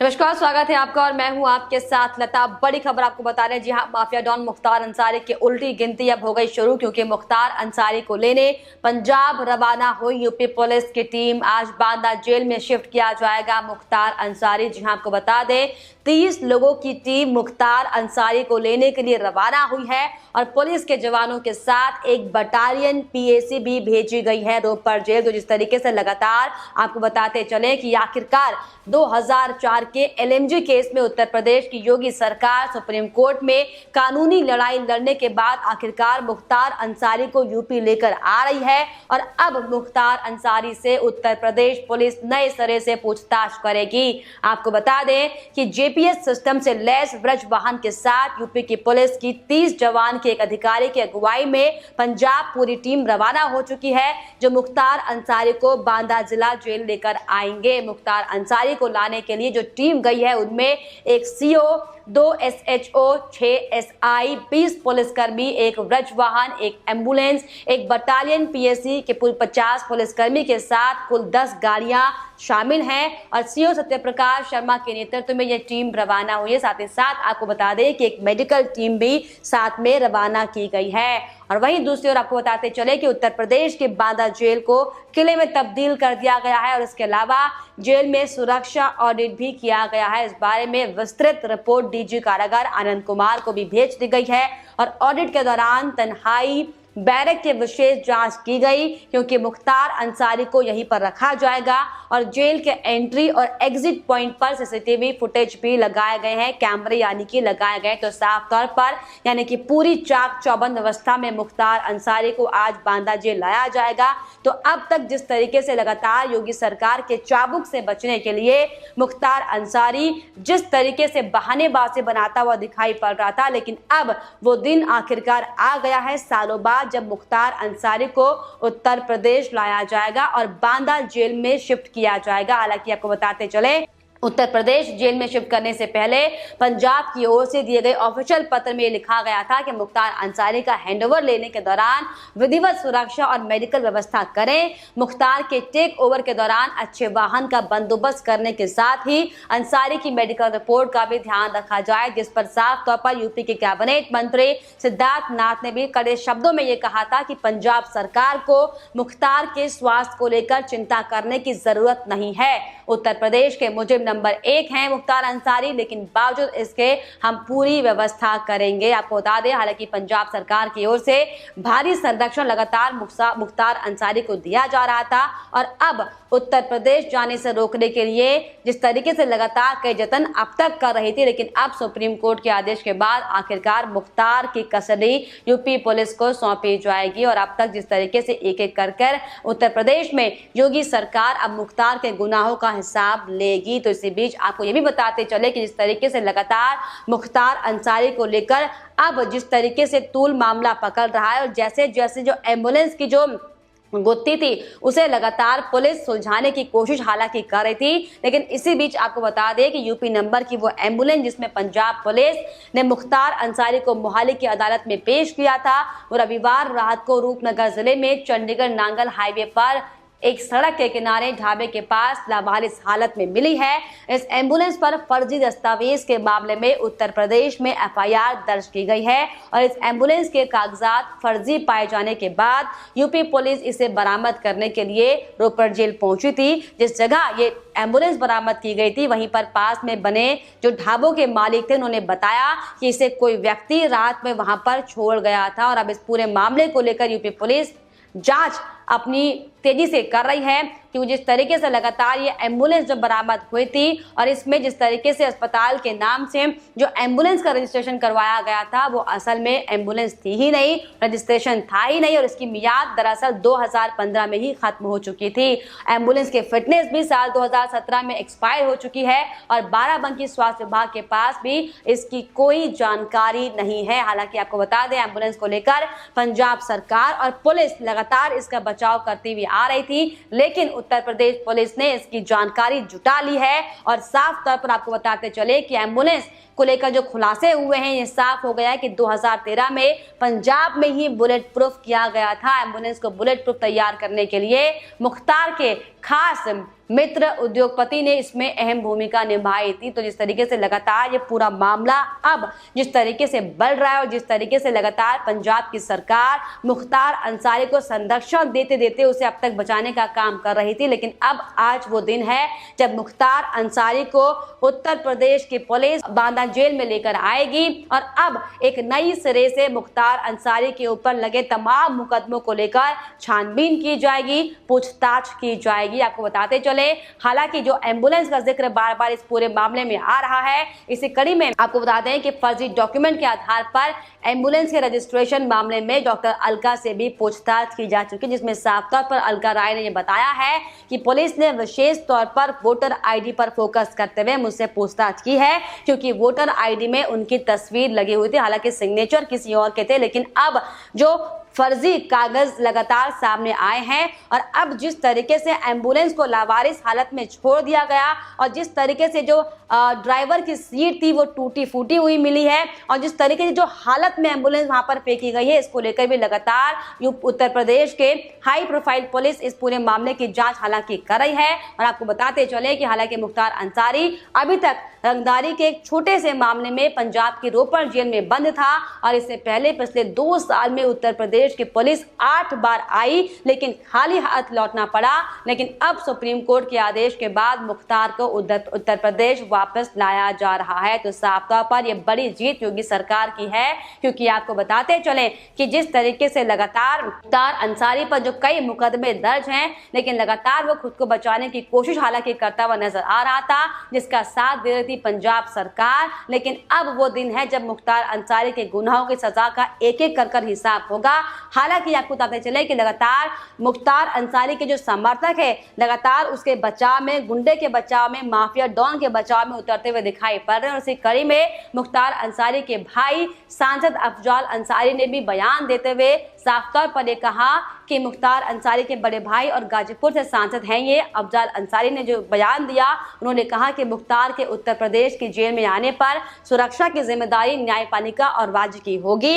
नमस्कार, स्वागत है आपका और मैं हूं आपके साथ लता। बड़ी खबर आपको बता रहे हैं। जी हां, माफिया डॉन मुख्तार अंसारी की उल्टी गिनती अब हो गई शुरू, क्योंकि मुख्तार अंसारी को लेने पंजाब रवाना हुई यूपी पुलिस की टीम। आज बांदा जेल में शिफ्ट किया जाएगा मुख्तार अंसारी। जी हां, आपको बता दें 30 लोगों की टीम मुख्तार अंसारी को लेने के लिए रवाना हुई है और पुलिस के जवानों के साथ एक बटालियन पीएसी भी भेजी गई है रोपड़ जेल। तो जिस तरीके से लगातार आपको बताते चले कि आखिरकार 2004 के एलएमजी केस में उत्तर प्रदेश की योगी सरकार सुप्रीम कोर्ट में कानूनी लड़ाई लड़ने के बाद आखिरकार मुख्तार अंसारी को यूपी लेकर आ रही है और अब मुख्तार अंसारी से उत्तर प्रदेश पुलिस नए सिरे से पूछताछ करेगी। आपको बता दें कि जेपीएस सिस्टम से लैस ब्रज वाहन के साथ यूपी की पुलिस की 30 जवान के एक अधिकारी की अगुवाई में पंजाब पूरी टीम रवाना हो चुकी है, जो मुख्तार अंसारी को बांदा जिला जेल लेकर आएंगे। मुख्तार अंसारी को लाने के लिए जो टीम गई है उनमें एक सीओ, 2 एसएचओ, 6 एसआई, 20 पुलिसकर्मी, एक ब्रज वाहन, एक एम्बुलेंस, एक बटालियन पीएसी के कुल 50 पुलिसकर्मी के साथ कुल 10 गाड़ियां शामिल हैं और सीओ सत्यप्रकाश शर्मा के नेतृत्व में यह टीम रवाना हुई है। साथ ही साथ आपको बता दें कि एक मेडिकल टीम भी साथ में रवाना की गई है। और वहीं दूसरी ओर आपको बताते चले कि उत्तर प्रदेश के बांदा जेल को किले में तब्दील कर दिया गया है और इसके अलावा जेल में सुरक्षा ऑडिट भी किया गया है। इस बारे में विस्तृत रिपोर्ट डीजी कारागार आनंद कुमार को भी भेज दी गई है और ऑडिट के दौरान तन्हाई बैरक की विशेष जांच की गई, क्योंकि मुख्तार अंसारी को यहीं पर रखा जाएगा और जेल के एंट्री और एग्जिट पॉइंट पर सीसीटीवी फुटेज भी लगाए गए हैं, कैमरे यानी कि लगाए गए। तो साफ तौर पर यानी कि पूरी चाक चौबंद अवस्था में मुख्तार अंसारी को आज बांदा जेल लाया जाएगा। तो अब तक जिस तरीके से लगातार योगी सरकार के चाबुक से बचने के लिए मुख्तार अंसारी जिस तरीके से बहानेबाजी बनाता हुआ दिखाई पड़ रहा था, लेकिन अब वो दिन आखिरकार आ गया है, सालों बाद जब मुख्तार अंसारी को उत्तर प्रदेश लाया जाएगा और बांदा जेल में शिफ्ट किया जाएगा। हालांकि आपको बताते चले उत्तर प्रदेश जेल में शिफ्ट करने से पहले पंजाब की ओर से दिए गए ऑफिशियल पत्र में लिखा गया था कि मुख्तार अंसारी का हैंडओवर लेने के दौरान विधिवत सुरक्षा और मेडिकल व्यवस्था करें। मुख्तार के टेक ओवर के दौरान अच्छे वाहन का बंदोबस्त करने के साथ ही अंसारी की मेडिकल रिपोर्ट का भी ध्यान रखा जाए, जिस पर साफ तौर पर यूपी के कैबिनेट मंत्री सिद्धार्थ नाथ ने भी कड़े शब्दों में ये कहा था कि पंजाब सरकार को मुख्तार के स्वास्थ्य को लेकर चिंता करने की जरूरत नहीं है। उत्तर प्रदेश के मुजिब नंबर 1 हैं मुख्तार अंसारी, लेकिन बावजूद इसके हम पूरी व्यवस्था करेंगे। आपको बता दें, हालांकि पंजाब सरकार की ओर से भारी संरक्षण लगातार मुख्तार अंसारी को दिया जा रहा था और अब उत्तर प्रदेश जाने से रोकने के लिए जिस तरीके से लगातार कई जतन अब तक कर रही थी, लेकिन अब सुप्रीम कोर्ट के आदेश के बाद आखिरकार मुख्तार की कस्टडी यूपी पुलिस को सौंपी जाएगी। और अब तक जिस तरीके से एक एक कर उत्तर प्रदेश में योगी सरकार अब मुख्तार के गुनाहों का हिसाब लेगी। तो इसी बीच आपको ये भी बताते चले कि जिस तरीके से लगातार मुख्तार अंसारी को लेकर अब जिस तरीके से तूल मामला पकड़ रहा है और जैसे जैसे जो एम्बुलेंस की जो गुत्थी थी उसे लगातार पुलिस सुलझाने की कोशिश हालांकि कर रही थी, लेकिन इसी बीच आपको बता दें कि यूपी नंबर की वो एम्बुलेंस जिसमें पंजाब पुलिस ने मुख्तार अंसारी को मोहाली की अदालत में पेश किया था, वो रविवार रात को रूपनगर जिले में चंडीगढ़ नांगल हाईवे पर एक सड़क के किनारे ढाबे के पास लावारिस हालत में मिली है। इस एम्बुलेंस पर फर्जी दस्तावेज के मामले में उत्तर प्रदेश में एफआईआर दर्ज की गई है और इस एम्बुलेंस के कागजात फर्जी पाए जाने के बाद यूपी पुलिस इसे बरामद करने के लिए रोपड़ जेल पहुंची थी। जिस जगह ये एम्बुलेंस बरामद की गई थी वहीं पर पास में बने जो ढाबों के मालिक थे, उन्होंने बताया कि इसे कोई व्यक्ति रात में वहां पर छोड़ गया था और अब इस पूरे मामले को लेकर यूपी पुलिस जांच अपनी तेजी से कर रही है, क्योंकि जिस तरीके से लगातार ये एम्बुलेंस जब बरामद हुई थी और इसमें जिस तरीके से अस्पताल के नाम से जो एम्बुलेंस का रजिस्ट्रेशन करवाया गया था वो असल में एम्बुलेंस थी ही नहीं, रजिस्ट्रेशन था ही नहीं और इसकी मियाद दरअसल 2015 में ही खत्म हो चुकी थी। एम्बुलेंस की फिटनेस भी साल 2017 में एक्सपायर हो चुकी है और बाराबंकी स्वास्थ्य विभाग के पास भी इसकी कोई जानकारी नहीं है। हालांकि आपको बता दें, एम्बुलेंस को लेकर पंजाब सरकार और पुलिस लगातार इसका बचाव करती हुई आ रही थी, लेकिन उत्तर प्रदेश पुलिस ने इसकी जानकारी जुटा ली है और साफ तौर पर आपको बताते चले कि एम्बुलेंस को लेकर जो खुलासे हुए हैं ये साफ हो गया है कि 2013 में पंजाब में ही बुलेट प्रूफ किया गया था। एम्बुलेंस को बुलेट प्रूफ तैयार करने के लिए मुख्तार के खास मित्र उद्योगपति ने इसमें अहम भूमिका निभाई थी। तो जिस तरीके से लगातार ये पूरा मामला अब जिस तरीके से बढ़ रहा है और जिस तरीके से लगातार पंजाब की सरकार मुख्तार अंसारी को संरक्षण देते देते उसे अब तक बचाने का काम कर रही थी, लेकिन अब आज वो दिन है जब मुख्तार अंसारी को उत्तर प्रदेश की पुलिस बांदा जेल में लेकर आएगी और अब एक नई सिरे से मुख्तार अंसारी के ऊपर लगे तमाम मुकदमों को लेकर छानबीन की जाएगी, पूछताछ की जाएगी। आपको बताते चले, हालांकि जो एम्बुलेंस का जिक्र बार बार इस पूरे मामले में आ रहा है, इसी कड़ी में आपको बता दें कि फर्जी डॉक्यूमेंट के आधार पर एम्बुलेंस के रजिस्ट्रेशन मामले में डॉक्टर अलका से भी पूछताछ की जा चुकी है, जिसमें साफ तौर पर अलका राय ने यह बताया है कि पुलिस ने विशेष तौर पर वोटर आईडी पर फोकस करते हुए मुझसे पूछताछ की है, क्योंकि वोटर आईडी में उनकी तस्वीर लगी हुई थी, हालांकि सिग्नेचर किसी और के थे। लेकिन अब जो फर्जी कागज लगातार सामने आए हैं और अब जिस तरीके से एम्बुलेंस को लावारिस हालत में छोड़ दिया गया और जिस तरीके से जो ड्राइवर की सीट थी वो टूटी फूटी हुई मिली है और जिस तरीके से जो हालत में एम्बुलेंस वहां पर फेंकी गई है, इसको लेकर भी लगातार उत्तर प्रदेश के हाई प्रोफाइल पुलिस इस पूरे मामले की जांच हालांकि कर रही है। और आपको बताते चले कि हालांकि मुख्तार अंसारी अभी तक रंगदारी के एक छोटे से मामले में पंजाब की रोपड़ जेल में बंद था और इससे पहले पिछले 2 साल में उत्तर प्रदेश की पुलिस 8 बार आई, लेकिन खाली हाथ लौटना पड़ा। लेकिन अब सुप्रीम कोर्ट के आदेश के बाद मुख्तार को उत्तर प्रदेश वापस लाया जा रहा है। तो साफ तौर पर यह बड़ी जीत योगी सरकार की है, क्योंकि आपको बताते चले कि जिस तरीके से लगातार मुख्तार अंसारी पर जो कई मुकदमे दर्ज हैं, लेकिन लगातार वो खुद को बचाने की कोशिश हालांकि करता हुआ नजर आ रहा था, जिसका साथ दे रही थी पंजाब सरकार। लेकिन अब वो दिन है जब मुख्तार अंसारी के गुनाहों की सजा का एक एक कर हिसाब होगा। हालांकि आपको बताते चले कि लगातार मुख्तार अंसारी के जो समर्थक है लगातार उसके बचाव में, गुंडे के बचाव में, माफिया डॉन के बचाव में उतरते हुए दिखाई पड़ रहे हैं। और इसी कड़ी में मुख्तार अंसारी के भाई सांसद अफजाल अंसारी ने भी बयान देते हुए साफ तौर पर यह कहा कि मुख्तार अंसारी के बड़े भाई और गाजीपुर से सांसद हैं ये अफजाल अंसारी ने जो बयान दिया, उन्होंने कहा कि मुख्तार के उत्तर प्रदेश की जेल में आने पर सुरक्षा की जिम्मेदारी न्यायपालिका और राज्य की होगी,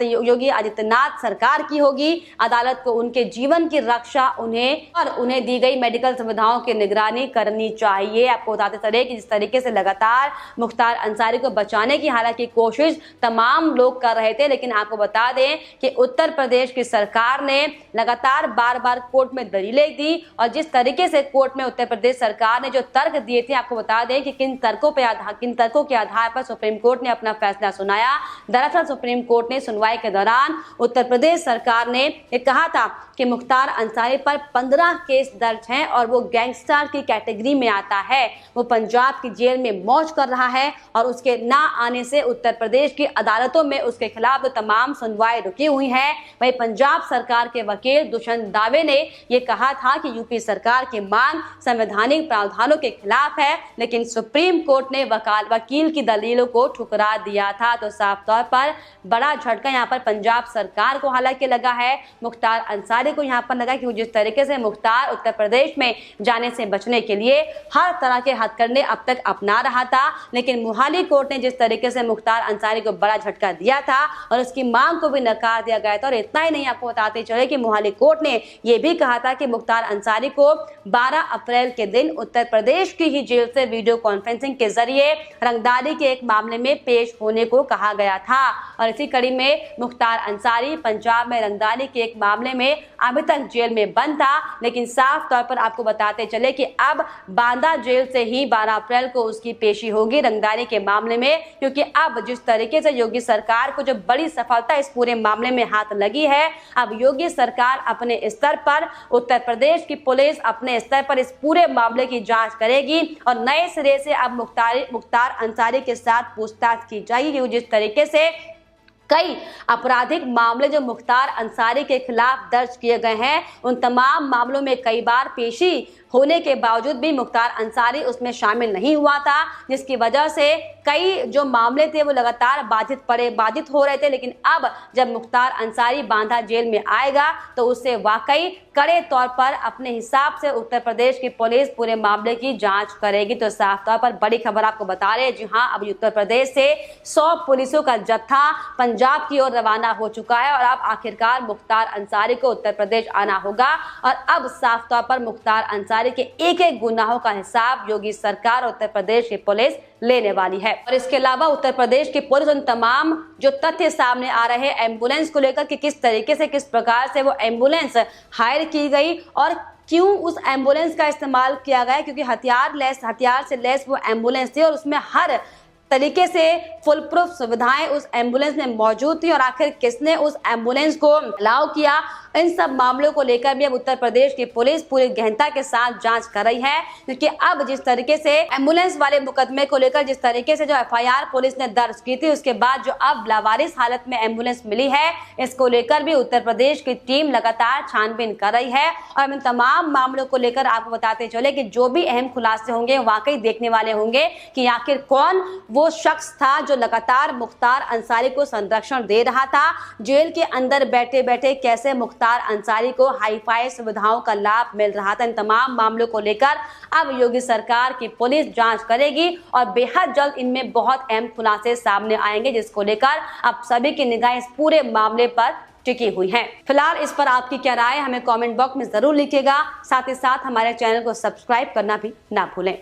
योगी आदित्यनाथ सरकार की होगी। अदालत को उनके जीवन की रक्षा उन्हें दी गई मेडिकल सुविधाओं की निगरानी करनी चाहिए। आपको बताते चले कि जिस तरीके से लगातार मुख्तार अंसारी को बचाने की हालांकि कोशिश तमाम लोग कर रहे थे, लेकिन आपको बता दें कि उत्तर प्रदेश की सरकार ने लगातार बार बार कोर्ट में दलीलें दी और जिस तरीके से कोर्ट में उत्तर प्रदेश सरकार ने जो तर्क दिए थे, आपको बता दें कि किन तर्कों के आधार पर सुप्रीम कोर्ट ने अपना फैसला सुनाया। दरअसल सुप्रीम कोर्ट ने सुनवाई के दौरान उत्तर प्रदेश सरकार ने कहा था कि मुख्तार अंसारी पर 15 केस दर्ज हैं और वो गैंगस्टर की कैटेगरी में आता है, वो पंजाब की जेल में मौज कर रहा है और उसके ना आने से उत्तर प्रदेश की अदालतों में उसके खिलाफ तमाम सुनवाई रुकी हुई है। वहीं पंजाब सरकार के वकील दुष्यंत दावे ने ये कहा था कि यूपी सरकार की मांग संवैधानिक प्रावधानों के खिलाफ है, लेकिन सुप्रीम कोर्ट ने वकील की दलीलों को ठुकरा दिया था। तो साफ तौर पर बड़ा झटका यहाँ पर पंजाब सरकार को हालांकि लगा है, मुख्तार अंसारी को यहाँ पर लगा कि जिस तरीके से मुख्तार उत्तर प्रदेश में जाने से बचने के लिए हर तरह के हथकंडे अब तक अपना रहा था, लेकिन मोहाली कोर्ट ने जिस तरीके से मुख्तार अंसारी को बड़ा झटका दिया था और उसकी मांग को भी नकार दिया गया था। और इतना ही नहीं, आपको बताते चले कि मोहाली कोर्ट ने यह भी कहा था कि मुख्तार अंसारी को 12 अप्रैल के दिन उत्तर प्रदेश की ही जेल से वीडियो कॉन्फ्रेंसिंग के जरिए रंगदारी के एक मामले में पेश होने को कहा गया था। और इसी कड़ी में मुख्तार अंसारी पंजाब में रंगदारी के एक मामले में अभी तक जेल में बंद था, लेकिन साफ तौर पर आपको बताते चले कि अब बांदा जेल से ही 12 अप्रैल को उसकी पेशी होगी रंगदारी के मामले में, क्योंकि अब जिस तरीके से योगी सरकार को जो बड़ी सफलता इस पूरे मामले में हाथ लगी है, अब योगी सरकार अपने स्तर पर, उत्तर प्रदेश की पुलिस अपने स्तर पर इस पूरे मामले की जांच करेगी और नए सिरे से अब मुख्तार अंसारी के साथ पूछताछ की जाएगी। जिस तरीके से कई आपराधिक मामले जो मुख्तार अंसारी के खिलाफ दर्ज किए गए हैं, उन तमाम मामलों में कई बार पेशी होने के बावजूद भी मुख्तार अंसारी उसमें शामिल नहीं हुआ था, जिसकी वजह से कई जो मामले थे वो लगातार बाधित हो रहे थे। लेकिन अब जब मुख्तार अंसारी बांदा जेल में आएगा तो उससे वाकई कड़े तौर पर अपने हिसाब से उत्तर प्रदेश की पुलिस पूरे मामले की जांच करेगी। तो साफ तौर पर बड़ी खबर आपको बता रहे हैं, जी हाँ, अब उत्तर प्रदेश से 100 पुलिसों का जत्था पंजाब पंजाब की ओर रवाना हो चुका है और अब आखिरकार मुख्तार अंसारी को उत्तर प्रदेश आना होगा और अब साफ तौर पर मुख्तार अंसारी के एक एक गुनाहों का हिसाब योगी सरकार और उत्तर प्रदेश की पुलिस लेने वाली है। और इसके अलावा उत्तर प्रदेश की पुलिस उन तमाम जो तथ्य सामने आ रहे हैं एम्बुलेंस को लेकर कि किस तरीके से किस प्रकार से वो एम्बुलेंस हायर की गई और क्यों उस एम्बुलेंस का इस्तेमाल किया गया, क्योंकि हथियार से लैस वो एम्बुलेंस थी और उसमें हर तरीके से फुल प्रूफ सुविधाएं उस एम्बुलेंस में मौजूद थी और आखिर किसने उस एम्बुलेंस को अलाउ किया, इन सब मामलों को लेकर भी अब उत्तर प्रदेश की पुलिस पूरी गहनता के साथ जांच कर रही है। क्योंकि अब जिस तरीके से एम्बुलेंस वाले मुकदमे को लेकर जिस तरीके से जो FIR पुलिस ने दर्ज की थी उसके बाद जो अब लावारिस हालत में एम्बुलेंस मिली है, इसको लेकर भी उत्तर प्रदेश की टीम लगातार छानबीन कर रही है। और इन तमाम मामलों को लेकर आपको बताते चले कि जो भी अहम खुलासे होंगे वाकई देखने वाले होंगे कि आखिर कौन वो शख्स था जो लगातार मुख्तार अंसारी को संरक्षण दे रहा था, जेल के अंदर बैठे बैठे कैसे मुख्तार अंसारी को हाईफाई सुविधाओं का लाभ मिल रहा था। इन तमाम मामलों को लेकर अब योगी सरकार की पुलिस जांच करेगी और बेहद जल्द इनमें बहुत अहम खुलासे सामने आएंगे, जिसको लेकर अब सभी की निगाहें इस पूरे मामले पर टिकी हुई है। फिलहाल इस पर आपकी क्या राय है हमें कमेंट बॉक्स में जरूर लिखिएगा। साथ ही साथ हमारे चैनल को सब्सक्राइब करना भी ना भूलें।